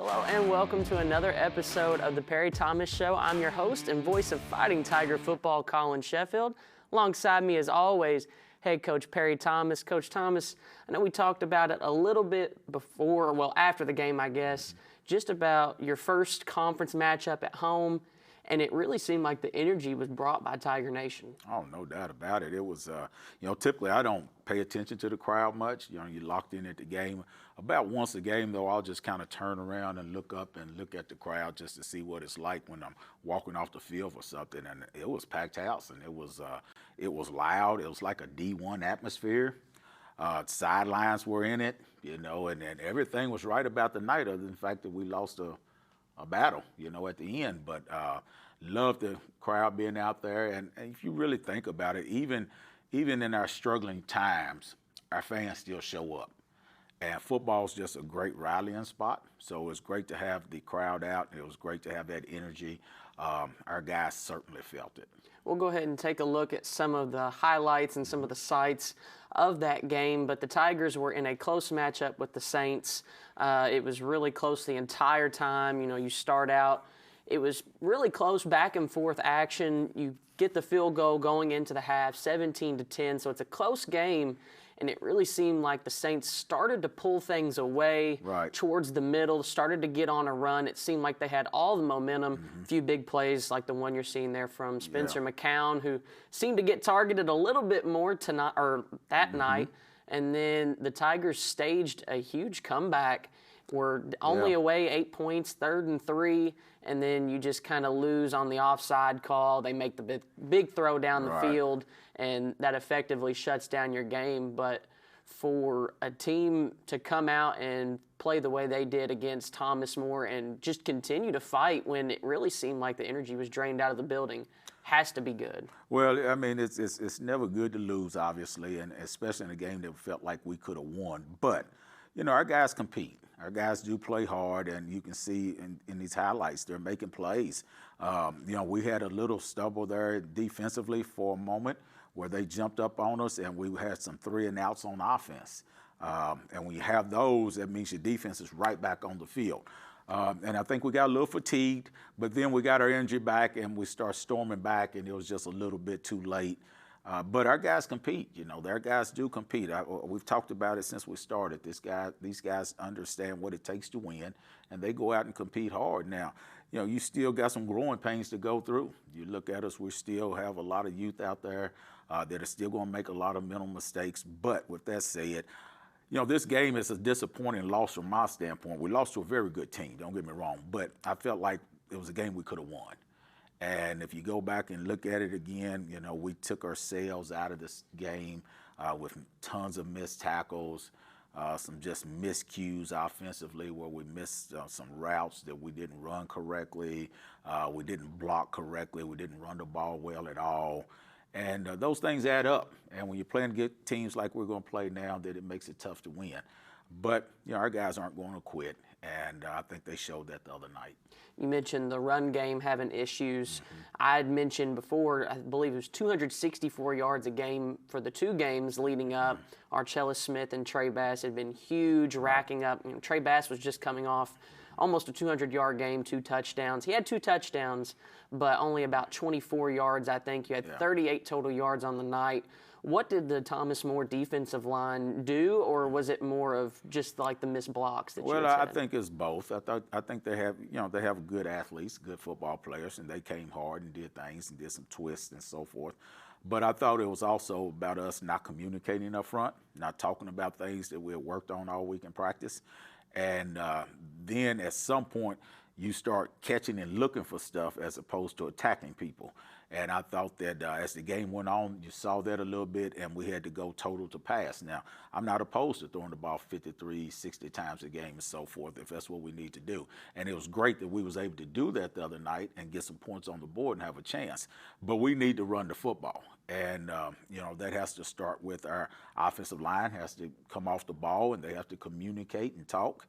Hello and welcome to another episode of the Perry Thomas Show. I'm your host and voice of Fighting Tiger football, Colin Sheffield. Alongside me, as always, head coach Perry Thomas. Coach Thomas, I know we talked about it a little bit before, well, after the game, I guess, just about your first conference matchup at home, and it really seemed like the energy was brought by Tiger Nation. Oh, no doubt about it. It was, typically I don't pay attention to the crowd much. You're locked in at the game. About once a game, though, I'll just kind of turn around and look up and look at the crowd just to see what it's like when I'm walking off the field or something. And it was packed house, and it was loud. It was like a D1 atmosphere. Sidelines were in it, and everything was right about the night, other than the fact that we lost a battle, at the end. But love the crowd being out there. And if you really think about it, even in our struggling times, our fans still show up. And football's just a great rallying spot. So it's great to have the crowd out. It was great to have that energy. Our guys certainly felt it. We'll go ahead and take a look at some of the highlights and some of the sights of that game. But the Tigers were in a close matchup with the Saints. It was really close the entire time. You start out, it was really close back and forth action. You get the field goal going into the half, 17-10. So it's a close game. And it really seemed like the Saints started to pull things away towards the middle, started to get on a run. It seemed like they had all the momentum. A few big plays like the one you're seeing there from Spencer McCown, who seemed to get targeted a little bit more tonight or that night. And then the Tigers staged a huge comeback. We're only away 8 points, 3rd and 3, and then you just kind of lose on the offside call. They make the big throw down the field, and that effectively shuts down your game. But for a team to come out and play the way they did against Thomas More and just continue to fight when it really seemed like the energy was drained out of the building has to be good. Well, I mean, it's never good to lose, obviously, and especially in a game that felt like we could have won. But, our guys compete. Our guys do play hard, and you can see in these highlights they're making plays. We had a little stumble there defensively for a moment where they jumped up on us, and we had some 3-and-outs on offense. And when you have those, that means your defense is right back on the field. And I think we got a little fatigued, but then we got our energy back, and we start storming back, and it was just a little bit too late. But our guys compete, their guys do compete. We've talked about it since we started. These guys understand what it takes to win, and they go out and compete hard. Now, you still got some growing pains to go through. You look at us, we still have a lot of youth out there that are still going to make a lot of mental mistakes. But with that said, this game is a disappointing loss from my standpoint. We lost to a very good team, don't get me wrong, but I felt like it was a game we could have won. And if you go back and look at it again, we took ourselves out of this game with tons of missed tackles, some just miscues offensively where we missed some routes that we didn't run correctly, we didn't block correctly, we didn't run the ball well at all. And those things add up. And when you're playing good teams like we're going to play now, that it makes it tough to win. But, our guys aren't going to quit, and I think they showed that the other night. You mentioned the run game having issues. I had mentioned before, I believe it was 264 yards a game for the 2 games leading up. Archella Smith and Trey Bass had been huge, racking up. Trey Bass was just coming off almost a 200-yard game, 2 touchdowns. He had 2 touchdowns, but only about 24 yards, I think. You had 38 total yards on the night. What did the Thomas More defensive line do, or was it more of just like the missed blocks that you had said? I think it's both. I think they have good athletes, good football players, and they came hard and did things and did some twists and so forth. But I thought it was also about us not communicating up front, not talking about things that we had worked on all week in practice. And then at some point, you start catching and looking for stuff as opposed to attacking people. And I thought that as the game went on, you saw that a little bit, and we had to go total to pass. Now, I'm not opposed to throwing the ball 53, 60 times a game and so forth, if that's what we need to do. And it was great that we was able to do that the other night and get some points on the board and have a chance. But we need to run the football. And, that has to start with our offensive line, has to come off the ball, and they have to communicate and talk.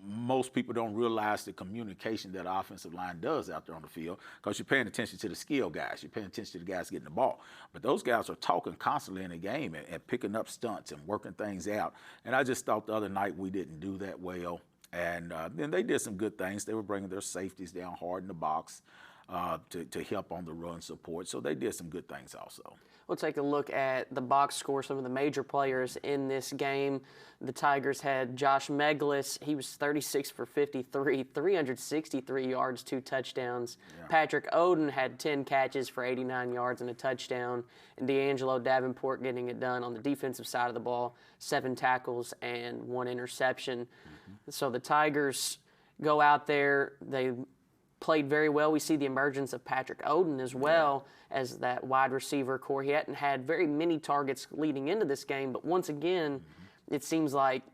Most people don't realize the communication that our offensive line does out there on the field because you're paying attention to the skill guys. You're paying attention to the guys getting the ball. But those guys are talking constantly in the game and picking up stunts and working things out. And I just thought the other night we didn't do that well. And then they did some good things. They were bringing their safeties down hard in the box to help on the run support. So they did some good things also. We'll take a look at the box score, some of the major players in this game. The Tigers had Josh Meglis. He was 36 for 53, 363 yards, 2 touchdowns. Yeah. Patrick Oden had 10 catches for 89 yards and a touchdown. And D'Angelo Davenport getting it done on the defensive side of the ball, 7 tackles and 1 interception. Mm-hmm. So the Tigers go out there. They played very well. We see the emergence of Patrick Oden as well as that wide receiver core. He hadn't had very many targets leading into this game, but once again, it seems like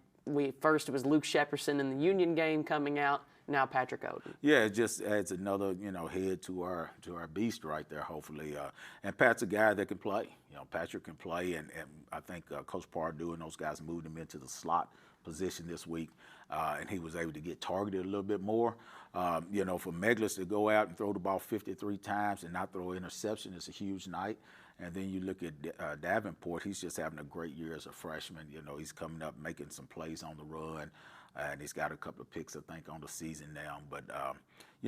first it was Luke Shepperson in the Union game coming out, now Patrick Oden. Yeah, it just adds another, head to our beast right there, hopefully. And Pat's a guy that can play. Patrick can play, and I think Coach Pardue and those guys moved him into the slot position this week, and he was able to get targeted a little bit more. For Meglis to go out and throw the ball 53 times and not throw an interception is a huge night. And then you look at Davenport, he's just having a great year as a freshman. He's coming up making some plays on the run, and he's got a couple of picks, I think, on the season now. But,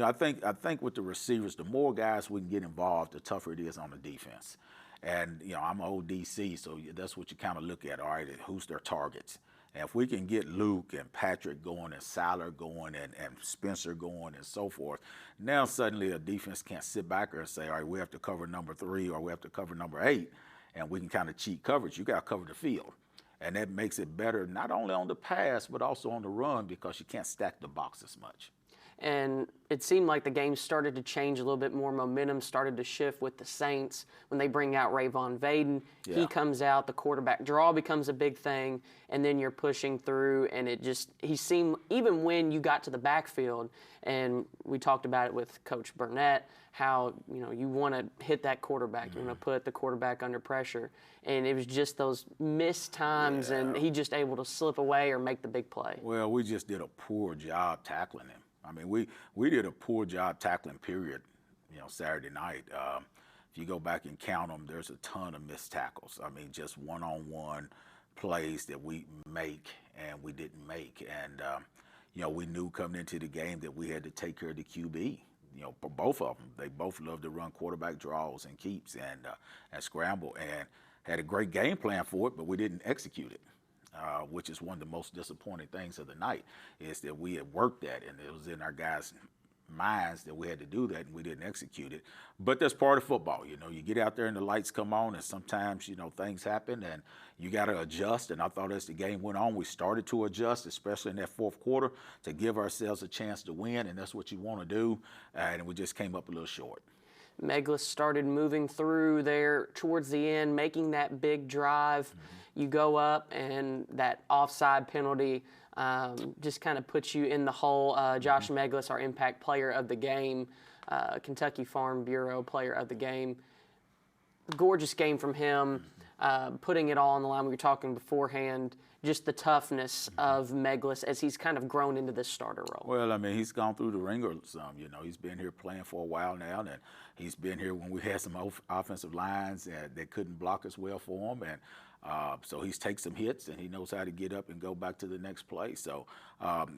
I think with the receivers, the more guys we can get involved, the tougher it is on the defense. And, I'm old DC, so that's what you kind of look at. All right, who's their targets? And if we can get Luke and Patrick going and Siler going and Spencer going and so forth, now suddenly a defense can't sit back there and say, all right, we have to cover number 3 or we have to cover number 8, and we can kind of cheat coverage. You got to cover the field. And that makes it better not only on the pass but also on the run because you can't stack the box as much. And it seemed like the game started to change a little bit more. Momentum started to shift with the Saints when they bring out Rayvon Vaden. Yeah. He comes out, the quarterback draw becomes a big thing, and then you're pushing through. And he seemed, even when you got to the backfield, and we talked about it with Coach Burnett, how you want to hit that quarterback, you want to put the quarterback under pressure. And it was just those missed times, and he just able to slip away or make the big play. Well, we just did a poor job tackling him. I mean, we did a poor job tackling, period, Saturday night. If you go back and count them, there's a ton of missed tackles. I mean, just one-on-one plays that we make and we didn't make. And, we knew coming into the game that we had to take care of the QB. For both of them. They both love to run quarterback draws and keeps and scramble, and had a great game plan for it, but we didn't execute it. Which is one of the most disappointing things of the night, is that we had worked that, and it was in our guys' minds that we had to do that, and we didn't execute it. But that's part of football. You get out there and the lights come on, and sometimes, things happen, and you got to adjust. And I thought as the game went on, we started to adjust, especially in that fourth quarter, to give ourselves a chance to win, and that's what you want to do, and we just came up a little short. Meglis started moving through there towards the end, making that big drive. You go up, and that offside penalty just kind of puts you in the hole. Josh Meglis, our impact player of the game, Kentucky Farm Bureau player of the game. Gorgeous game from him, putting it all on the line. We were talking beforehand, just the toughness of Meglis as he's kind of grown into this starter role. Well, I mean, he's gone through the ringer some. He's been here playing for a while now, and he's been here when we had some offensive lines that couldn't block us well for him, and so he's taken some hits, and he knows how to get up and go back to the next play. So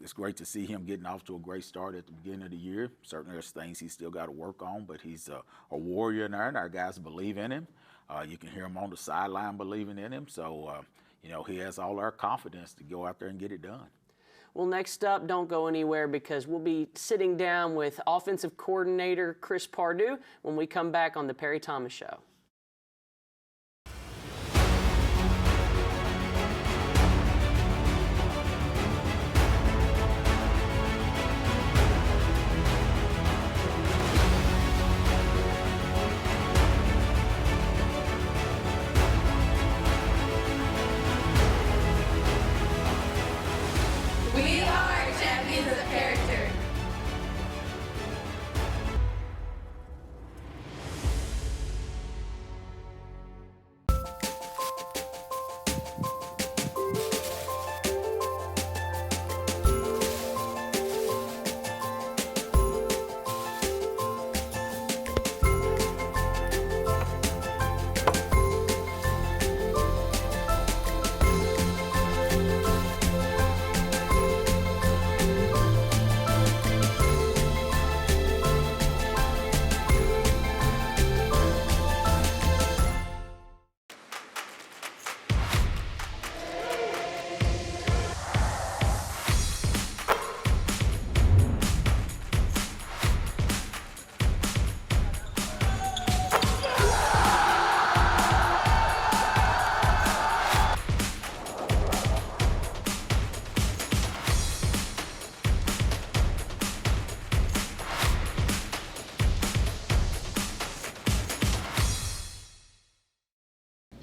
it's great to see him getting off to a great start at the beginning of the year. Certainly there's things he's still got to work on, but he's a warrior in there, and our guys believe in him. You can hear him on the sideline believing in him. So, he has all our confidence to go out there and get it done. Well, next up, don't go anywhere because we'll be sitting down with offensive coordinator Chris Pardue when we come back on the Perry Thomas Show. We are champions of character.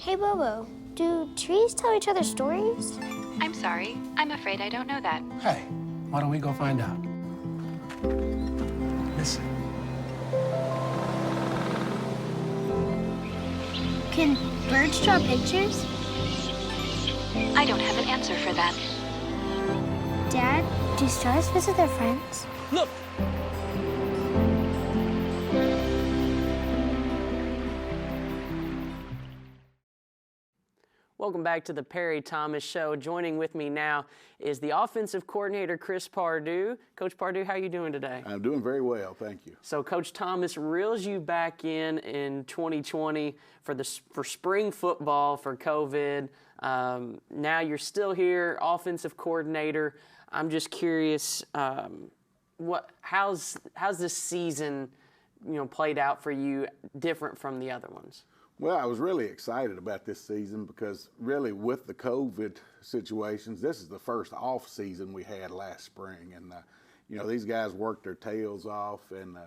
Hey, Bobo, do trees tell each other stories? I'm sorry. I'm afraid I don't know that. Hey, why don't we go find out? Listen. Can birds draw pictures? I don't have an answer for that. Dad, do stars visit their friends? Look! Welcome back to the Perry Thomas Show. Joining with me now is the offensive coordinator, Chris Pardue. Coach Pardue, how are you doing today? I'm doing very well, thank you. So Coach Thomas reels you back in 2020 for spring football for COVID. Now you're still here, offensive coordinator. I'm just curious, how's this season, played out for you different from the other ones? Well, I was really excited about this season because really with the COVID situations, this is the first off season we had last spring. And, these guys worked their tails off and,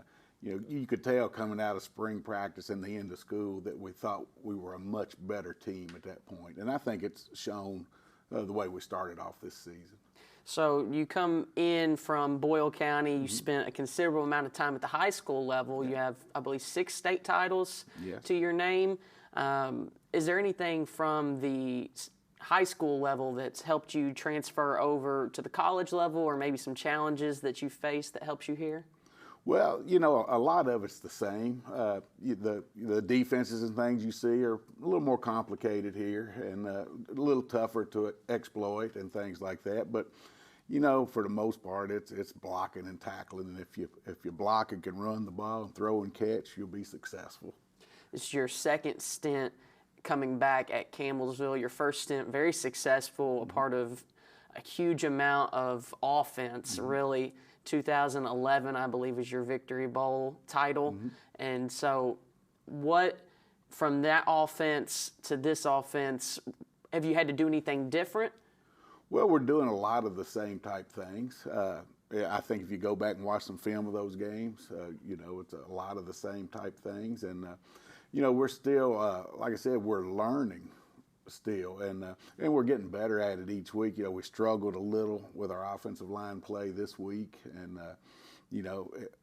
you could tell coming out of spring practice and the end of school that we thought we were a much better team at that point. And I think it's shown the way we started off this season. So you come in from Boyle County. You spent a considerable amount of time at the high school level. You have, I believe, 6 state titles to your name. Is there anything from the high school level that's helped you transfer over to the college level, or maybe some challenges that you faced that helps you here? Well, a lot of it's the same. The defenses and things you see are a little more complicated here and a little tougher to exploit and things like that. But for the most part, it's blocking and tackling. And if you block and can run the ball and throw and catch, you'll be successful. It's your second stint coming back at Campbellsville. Your first stint, very successful, a part of a huge amount of offense, really. 2011, I believe, is your Victory Bowl title. And so from that offense to this offense, have you had to do anything different? Well, we're doing a lot of the same type things. I think if you go back and watch some film of those games, it's a lot of the same type things. And, we're still, like I said, we're learning still, and we're getting better at it each week. We struggled a little with our offensive line play this week, and,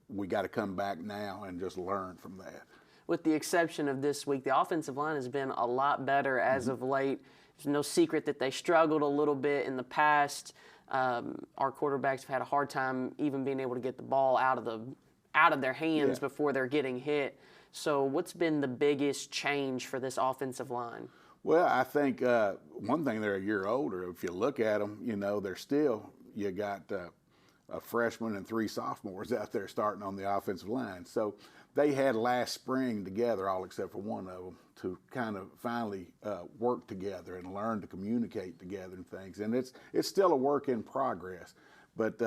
we got to come back now and just learn from that. With the exception of this week, the offensive line has been a lot better as of late. There's no secret that they struggled a little bit in the past. Our quarterbacks have had a hard time even being able to get the ball out of their hands before they're getting hit. So what's been the biggest change for this offensive line? Well, I think one thing, they're a year older. If you look at them, they're still, you got a freshman and 3 sophomores out there starting on the offensive line. So they had last spring together, all except for one of them, to kind of finally work together and learn to communicate together and things. And it's still a work in progress. But,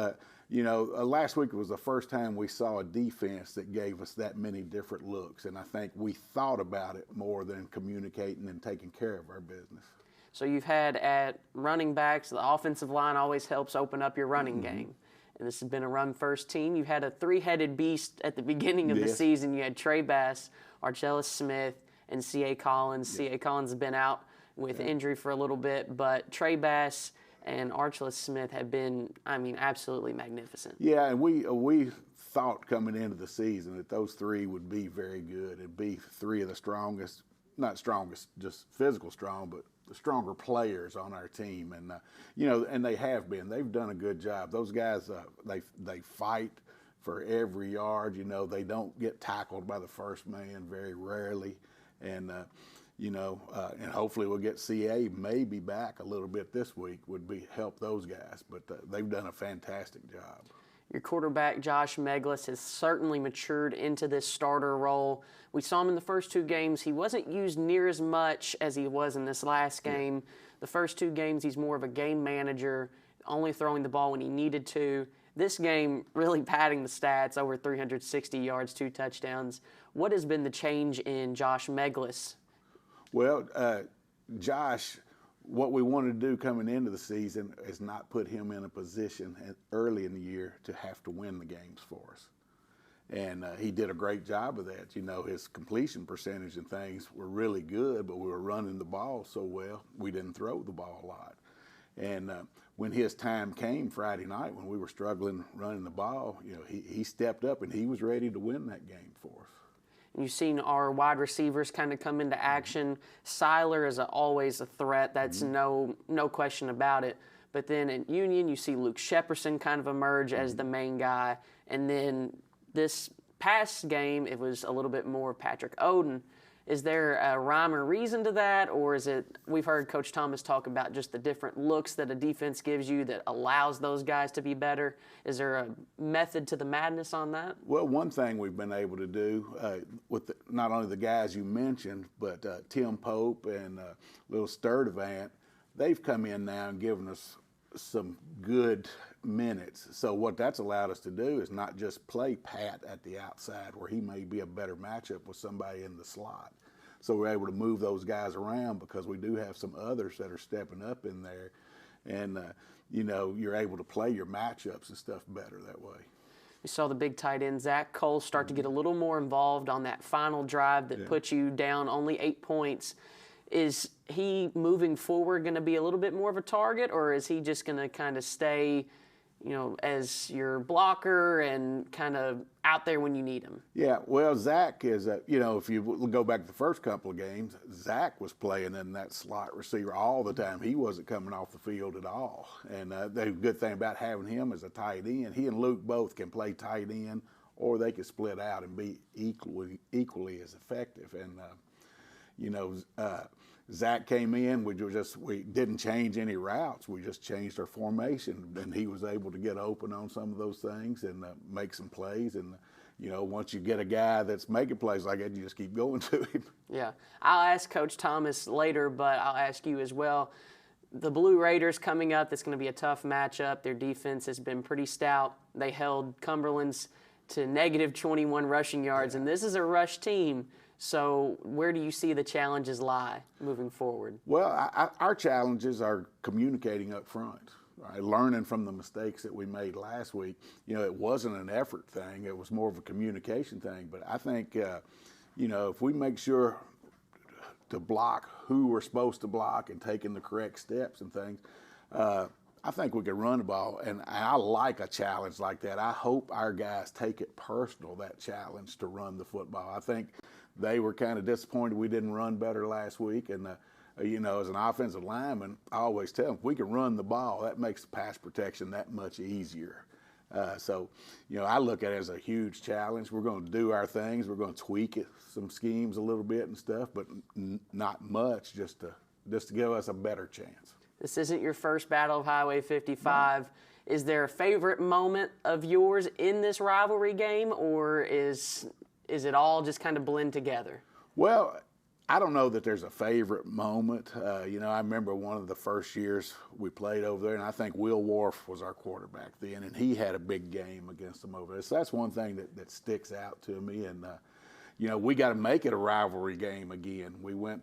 last week was the first time we saw a defense that gave us that many different looks. And I think we thought about it more than communicating and taking care of our business. So you've had at running backs, the offensive line always helps open up your running game. And this has been a run-first team. You've had a 3-headed beast at the beginning of the season. You had Trey Bass, Archella Smith, and C.A. Collins. C.A. Collins has been out with injury for a little bit, but Trey Bass and Archella Smith have been, absolutely magnificent. Yeah, and we thought coming into the season that those 3 would be very good and be 3 of the strongest, not strongest, just physical strong, but the stronger players on our team. And, and they have been. They've done a good job. Those guys, they fight for every yard. They don't get tackled by the first man very rarely. And, and hopefully we'll get CA maybe back a little bit this week would help those guys. But they've done a fantastic job. Your quarterback, Josh Meglis, has certainly matured into this starter role. We saw him in the first 2 games. He wasn't used near as much as he was in this last game. The first 2 games, he's more of a game manager, only throwing the ball when he needed to. This game, really padding the stats, over 360 yards, 2 touchdowns. What has been the change in Josh Meglis? Well, Josh, what we wanted to do coming into the season is not put him in a position early in the year to have to win the games for us. And he did a great job of that. You know, his completion percentage and things were really good, but we were running the ball so well, we didn't throw the ball a lot. And when his time came Friday night, when we were struggling running the ball, you know, he stepped up and he was ready to win that game for us. You've seen our wide receivers kind of come into action. Seiler is always a threat. That's no question about it. But then at Union, you see Luke Shepperson kind of emerge as the main guy. And then this past game, it was a little bit more Patrick Oden. Is there a rhyme or reason to that, or is it, we've heard Coach Thomas talk about just the different looks that a defense gives you that allows those guys to be better? Is there a method to the madness on that? Well, one thing we've been able to do with not only the guys you mentioned, but Tim Pope and Lil Sturdivant, they've come in now and given us some good minutes. So what that's allowed us to do is not just play Pat at the outside where he may be a better matchup with somebody in the slot. So we're able to move those guys around because we do have some others that are stepping up in there. And, you know, you're able to play your matchups and stuff better that way. We saw the big tight end, Zach Cole, start to get a little more involved on that final drive that put you down only 8 points. Is he moving forward going to be a little bit more of a target, or is he just going to kind of stay, you know, as your blocker and kind of out there when you need him? Yeah, well, Zach is, you know, if you go back to the first couple of games, Zach was playing in that slot receiver all the time. He wasn't coming off the field at all. And the good thing about having him as a tight end, he and Luke both can play tight end, or they can split out and be equally as effective. And, you know, Zach came in, we didn't change any routes. We just changed our formation, and he was able to get open on some of those things and make some plays. And, you know, once you get a guy that's making plays like that, you just keep going to him. Yeah. I'll ask Coach Thomas later, but I'll ask you as well. The Blue Raiders coming up, that's going to be a tough matchup. Their defense has been pretty stout. They held Cumberland's to negative 21 rushing yards, and this is a rush team. So where do you see the challenges lie moving forward? Well, our challenges are communicating up front, right? Learning from the mistakes that we made last week. You know, it wasn't an effort thing. It was more of a communication thing. But I think, you know, if we make sure to block who we're supposed to block and taking the correct steps and things, I think we can run the ball. And I like a challenge like that. I hope our guys take it personal, that challenge to run the football. I think they were kind of disappointed we didn't run better last week. And, you know, as an offensive lineman, I always tell them, if we can run the ball, that makes pass protection that much easier. So, you know, I look at it as a huge challenge. We're going to do our things. We're going to tweak it, some schemes a little bit and stuff, but not much, just to give us a better chance. This isn't your first battle of Highway 55. No. Is there a favorite moment of yours in this rivalry game, or is it all just kind of blend together? Well, I don't know that there's a favorite moment. You know, I remember one of the first years we played over there, and I think Will Wharf was our quarterback then, and he had a big game against them over there. So that's one thing that sticks out to me. And, you know, we got to make it a rivalry game again. We went,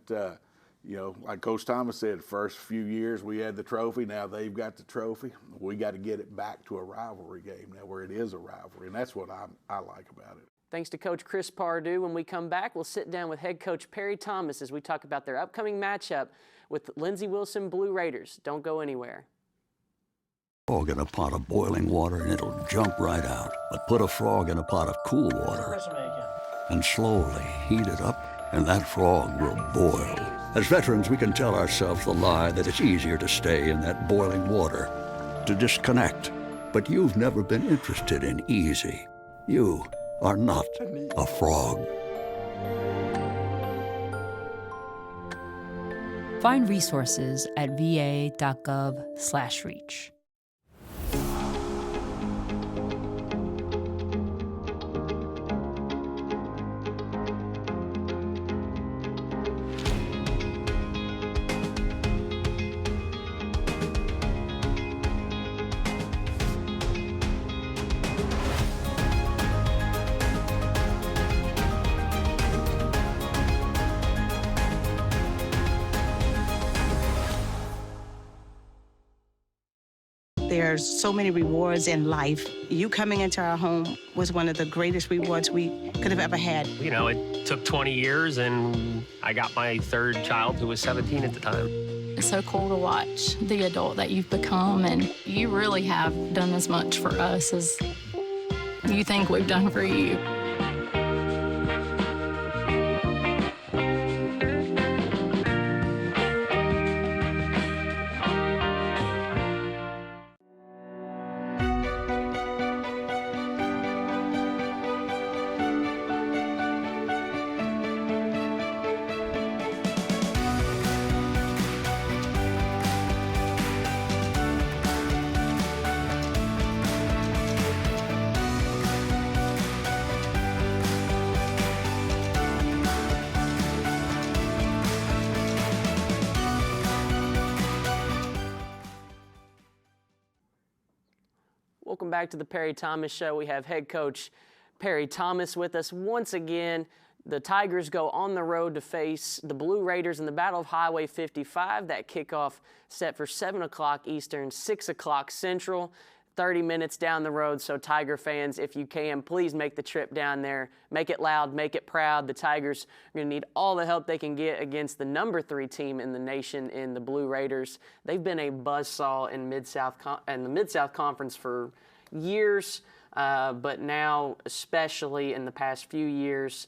you know, like Coach Thomas said, first few years we had the trophy. Now they've got the trophy. We got to get it back to a rivalry game now where it is a rivalry, and that's what I like about it. Thanks to Coach Chris Pardue. When we come back, we'll sit down with head coach Perry Thomas as we talk about their upcoming matchup with Lindsey Wilson Blue Raiders. Don't go anywhere. Frog in a pot of boiling water and it'll jump right out. But put a frog in a pot of cool water and slowly heat it up, and that frog will boil. As veterans, we can tell ourselves the lie that it's easier to stay in that boiling water, to disconnect. But you've never been interested in easy. You are not a frog. Find resources at va.gov/reach. There's so many rewards in life. You coming into our home was one of the greatest rewards we could have ever had. You know, it took 20 years, and I got my third child, who was 17 at the time. It's so cool to watch the adult that you've become, and you really have done as much for us as you think we've done for you. Welcome back to the Perry Thomas Show. We have head coach Perry Thomas with us once again. The Tigers go on the road to face the Blue Raiders in the Battle of Highway 55. That kickoff set for 7 o'clock Eastern, 6 o'clock Central, 30 minutes down the road. So Tiger fans, if you can, please make the trip down there. Make it loud, make it proud. The Tigers are going to need all the help they can get against the number 3 team in the nation in the Blue Raiders. They've been a buzzsaw in the Mid-South Conference for years, but now, especially in the past few years.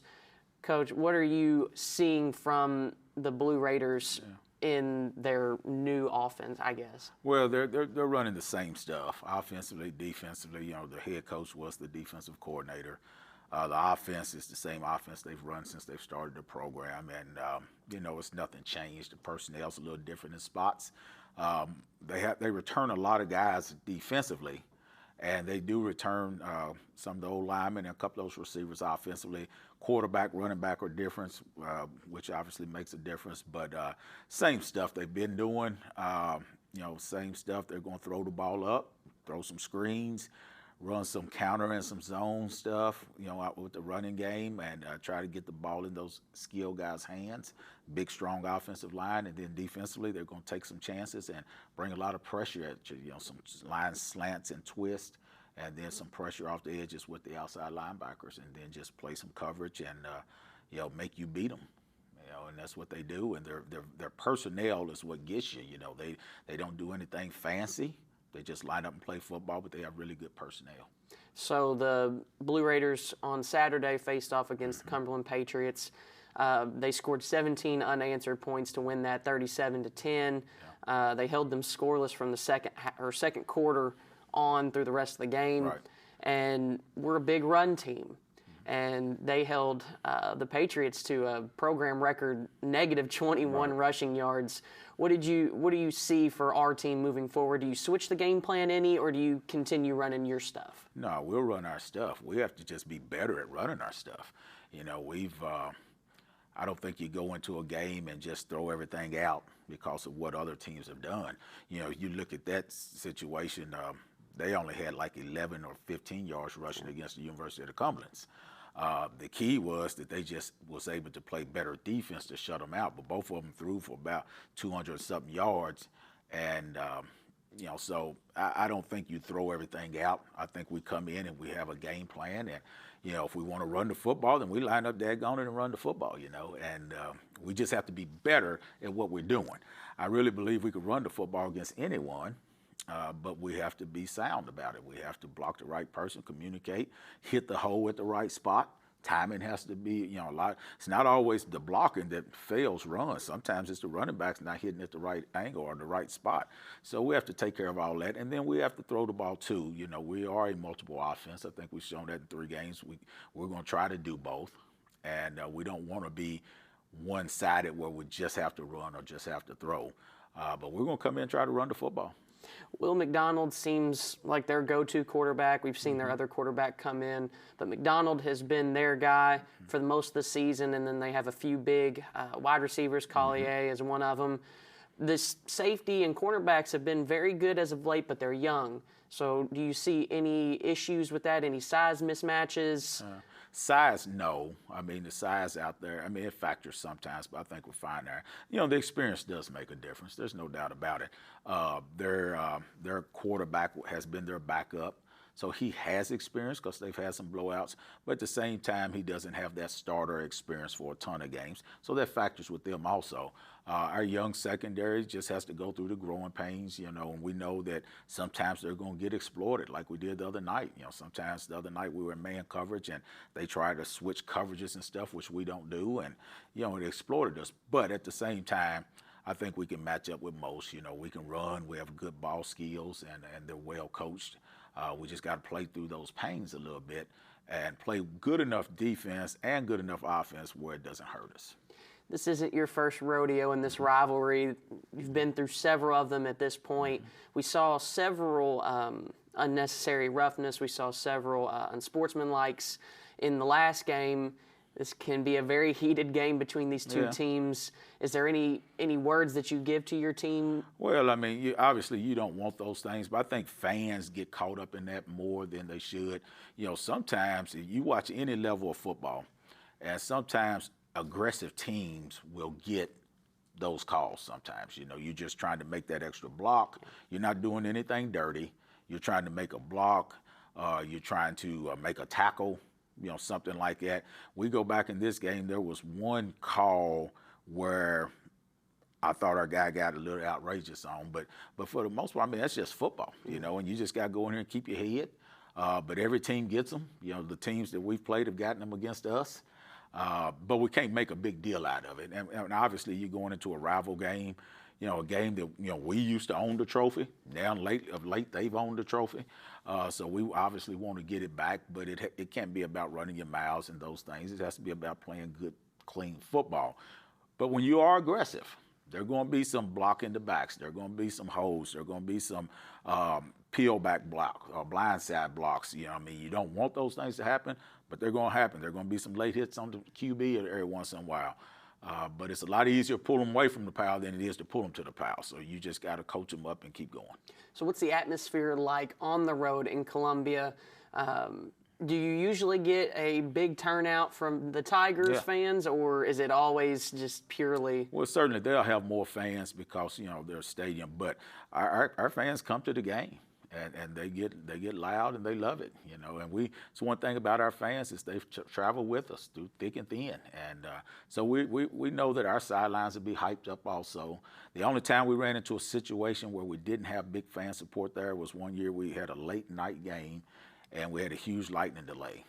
Coach, what are you seeing from the Blue Raiders in their new offense, I guess? Well, they're running the same stuff, offensively, defensively. You know, the head coach was the defensive coordinator. The offense is the same offense they've run since they've started the program, and you know, it's nothing changed. The personnel's a little different in spots. They return a lot of guys defensively, and they do return some of the old linemen and a couple of those receivers offensively. Quarterback, running back are different, which obviously makes a difference. But same stuff they've been doing. You know, same stuff. They're going to throw the ball up, throw some screens, run some counter and some zone stuff, you know, out with the running game, and try to get the ball in those skilled guys' hands. Big, strong offensive line, and then defensively, they're going to take some chances and bring a lot of pressure at you. You know, some line slants and twists, and then some pressure off the edges with the outside linebackers, and then just play some coverage and you know, make you beat them. You know, and that's what they do. And their personnel is what gets you. You know, they don't do anything fancy. They just line up and play football, but they have really good personnel. So the Blue Raiders on Saturday faced off against the Cumberland Patriots. They scored 17 unanswered points to win that 37-10. They held them scoreless from the second quarter on through the rest of the game. Right. And we're a big run team. And they held the Patriots to a program record negative 21 rushing yards. What do you see for our team moving forward? Do you switch the game plan any, or do you continue running your stuff? No, we'll run our stuff. We have to just be better at running our stuff. You know, I don't think you go into a game and just throw everything out because of what other teams have done. You know, you look at that situation, they only had like 11 or 15 yards rushing against the University of the Cumberlands. The key was that they just was able to play better defense to shut them out, but both of them threw for about 200-something yards. And, you know, so I don't think you throw everything out. I think we come in and we have a game plan. And, you know, if we want to run the football, then we line up daggone it and run the football, you know. And we just have to be better at what we're doing. I really believe we could run the football against anyone. But we have to be sound about it. We have to block the right person, communicate, hit the hole at the right spot. Timing has to be, you know, it's not always the blocking that fails runs. Sometimes it's the running backs not hitting at the right angle or the right spot. So we have to take care of all that. And then we have to throw the ball too. You know, we are a multiple offense. I think we've shown that in 3 games. We're going to try to do both. And we don't want to be one-sided where we just have to run or just have to throw. But we're going to come in and try to run the football. Will McDonald seems like their go-to quarterback. We've seen their other quarterback come in, but McDonald has been their guy for the most of the season, and then they have a few big wide receivers. Collier is one of them. This safety and cornerbacks have been very good as of late, but they're young. So do you see any issues with that, any size mismatches? Size, no. I mean, the size out there, I mean, it factors sometimes, but I think we're fine there. You know, the experience does make a difference. There's no doubt about it. Their quarterback has been their backup. So he has experience because they've had some blowouts, but at the same time, he doesn't have that starter experience for a ton of games. So that factors with them also. Our young secondary just has to go through the growing pains, you know, and we know that sometimes they're going to get exploited like we did the other night. You know, sometimes the other night we were in man coverage and they try to switch coverages and stuff, which we don't do, and, you know, it exploited us. But at the same time, I think we can match up with most. You know, we can run, we have good ball skills, and they're well coached. We just got to play through those pains a little bit and play good enough defense and good enough offense where it doesn't hurt us. This isn't your first rodeo in this rivalry. You've been through several of them at this point. We saw several unnecessary roughness. We saw several unsportsmanlikes in the last game. This can be a very heated game between these two teams. Is there any words that you give to your team? Well, I mean, obviously you don't want those things, but I think fans get caught up in that more than they should. You know, sometimes if you watch any level of football, and sometimes aggressive teams will get those calls sometimes. You know, you're just trying to make that extra block. You're not doing anything dirty. You're trying to make a block. You're trying to make a tackle. You know, something like that. We go back in this game, there was one call where I thought our guy got a little outrageous on, but for the most part, I mean, that's just football, you know, and you just got to go in here and keep your head. But every team gets them. You know, the teams that we've played have gotten them against us. But we can't make a big deal out of it. And obviously, you're going into a rival game, you know, a game that, you know, we used to own the trophy. Now, of late, they've owned the trophy. So we obviously want to get it back, but it can't be about running your mouths and those things. It has to be about playing good, clean football. But when you are aggressive, there are going to be some block in the backs. There are going to be some holes. There are going to be some peel back block or blindside blocks. You know what I mean? You don't want those things to happen, but they're going to happen. There are going to be some late hits on the QB every once in a while. But it's a lot easier to pull them away from the pile than it is to pull them to the pile. So you just got to coach them up and keep going. So what's the atmosphere like on the road in Columbia? Do you usually get a big turnout from the Tigers fans, or is it always just purely? Well, certainly they'll have more fans because, you know, they're a stadium. But our fans come to the game. And they get loud and they love it, you know. And it's one thing about our fans is they've traveled with us through thick and thin, and so we know that our sidelines will be hyped up also. The only time we ran into a situation where we didn't have big fan support there was one year we had a late night game, and we had a huge lightning delay.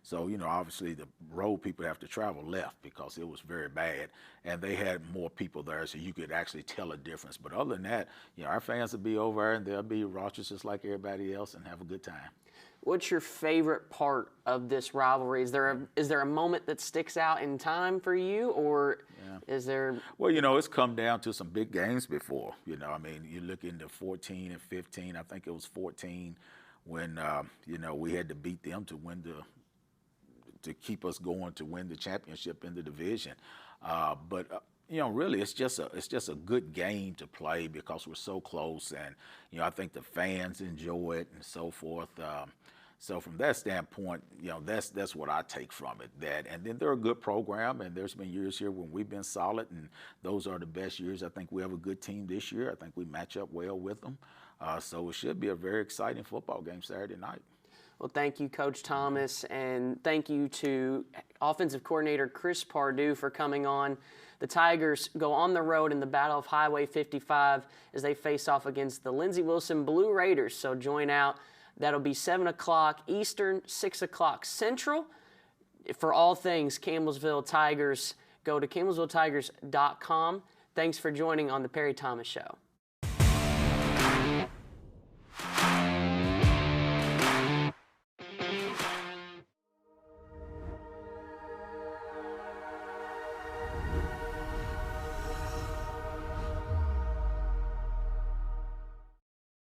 So, you know, obviously the road people have to travel left because it was very bad, and they had more people there, so you could actually tell a difference. But other than that, you know, our fans will be over there and they'll be raucous just like everybody else and have a good time. What's your favorite part of this rivalry? Is there a moment that sticks out in time for you, or is there? Well, you know, it's come down to some big games before. You know, I mean, you look into 14 and 15. I think it was 14. When you know, we had to beat them to win to keep us going to win the championship in the division. But you know, really, it's just a good game to play because we're so close, and you know, I think the fans enjoy it and so forth. So from that standpoint, you know, that's what I take from it. And then they're a good program, and there's been years here when we've been solid, and those are the best years. I think we have a good team this year. I think we match up well with them. So it should be a very exciting football game Saturday night. Well, thank you, Coach Thomas, and thank you to offensive coordinator Chris Pardue for coming on. The Tigers go on the road in the Battle of Highway 55 as they face off against the Lindsey Wilson Blue Raiders. So join out. That'll be 7 o'clock Eastern, 6 o'clock Central. For all things Campbellsville Tigers, go to campbellsvilletigers.com. Thanks for joining on the Perry Thomas Show.